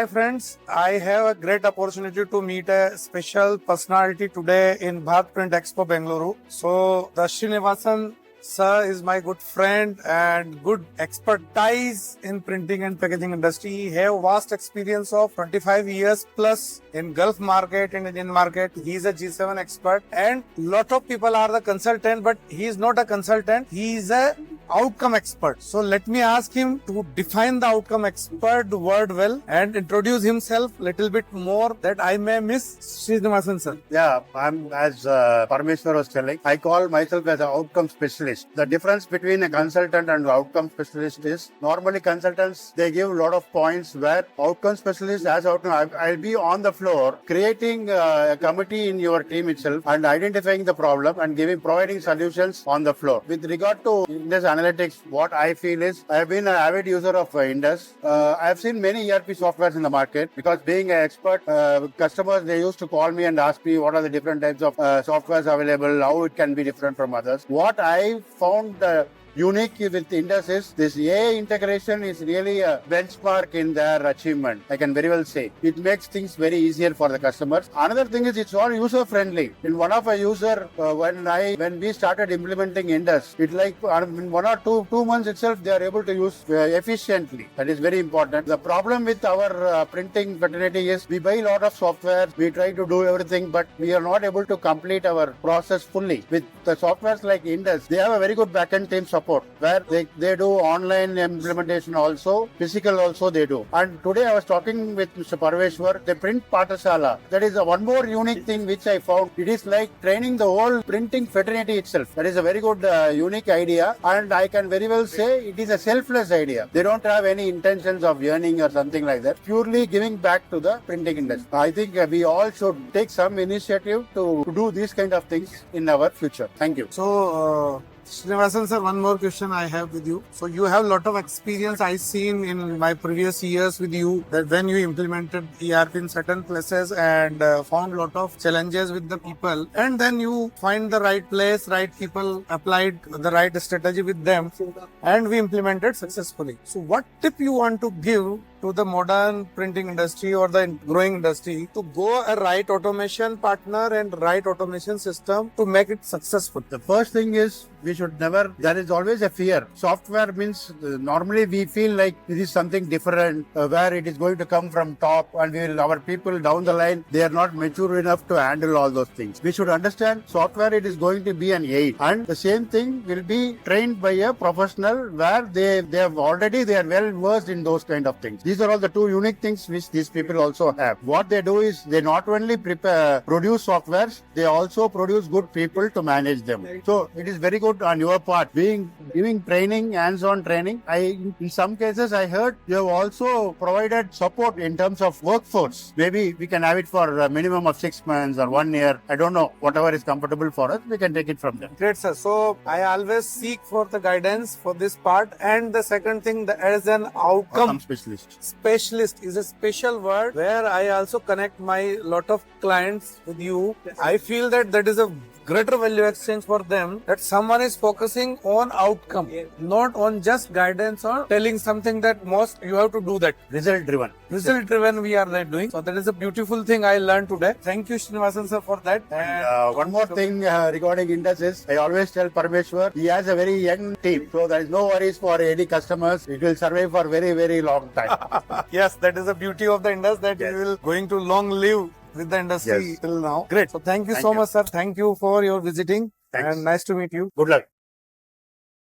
Hi friends, I have a great opportunity to meet a special personality today in Bharat Print Expo Bengaluru. So the Srinivasan sir is my good friend and good expertise in printing and packaging industry. He have vast experience of 25 years plus in Gulf market and Indian market. He is a G7 expert and lot of people are the consultant, but he is not a consultant. He is a outcome expert. So let me ask him to define the outcome expert word well and introduce himself little bit more that I may miss. Srinivasan sir. Yeah, I'm as Parmeshwar was telling, I call myself as an outcome specialist. The difference between a consultant and outcome specialist is normally consultants, they give a lot of points where outcome specialist as outcome, I'll be on the floor creating a committee in your team itself and identifying the problem and providing solutions on the floor. With regard to Indus Analytics, what I feel is I have been an avid user of Indus. I have seen many ERP softwares in the market because being an expert, customers, they used to call me and ask me what are the different types of softwares available, how it can be different from others. What I found unique with Indus is this AI integration is really a benchmark in their achievement. I can very well say it makes things very easier for the customers. Another thing is it's all user friendly. In one of a user, when we started implementing Indus, it's like in 1 or 2 months itself they are able to use efficiently. That is very important. The problem with our printing fraternity is we buy a lot of software, we try to do everything, but we are not able to complete our process fully. With the softwares like Indus, they have a very good backend team support where they do online implementation also, physical also they do. And today I was talking with Mr. Parmeshwar, the print Pathasala. That is one more unique thing which I found. It is like training the whole printing fraternity itself. That is a very good unique idea, and I can very well say it is a selfless idea. They don't have any intentions of earning or something like that. Purely giving back to the printing industry. I think we all should take some initiative to do these kind of things in our future. Thank you. So Srinivasan sir, one more question I have with you. So you have a lot of experience I seen in my previous years with you that when you implemented ERP in certain places and found a lot of challenges with the people, and then you find the right place, right people, applied the right strategy with them, and we implemented successfully. So what tip you want to give to the modern printing industry or the growing industry to go a right automation partner and right automation system to make it successful? The first thing is we should never, there is always a fear. Software means normally we feel like it is something different where it is going to come from top and our people down the line, they are not mature enough to handle all those things. We should understand software, it is going to be an aid, and the same thing will be trained by a professional where they are well versed in those kind of things. These are all the two unique things which these people also have. What they do is they not only produce softwares, they also produce good people to manage them. So it is very good on your part giving training, hands-on training. In some cases I heard you have also provided support in terms of workforce. Maybe we can have it for a minimum of 6 months or 1 year. I don't know, whatever is comfortable for us, we can take it from there. Great sir. So I always seek for the guidance for this part. And the second thing, as an outcome specialist. Specialist is a special word where I also connect my lot of clients with you. I feel that is a greater value exchange for them, that someone is focusing on outcome, not on just guidance or telling something that most you have to do that. Result driven We are doing. So that is a beautiful thing I learned today. Thank you Srinivasan sir for that. And one more thing regarding Indus is I always tell Parmeshwar, he has a very young team, so there is no worries for any customers. It will survive for very, very long time. Yes, that is the beauty of the Indus, that you will going to long live with the industry till now. Great. So thank you so much, sir. Thank you for your visiting. Thanks. And nice to meet you. Good luck.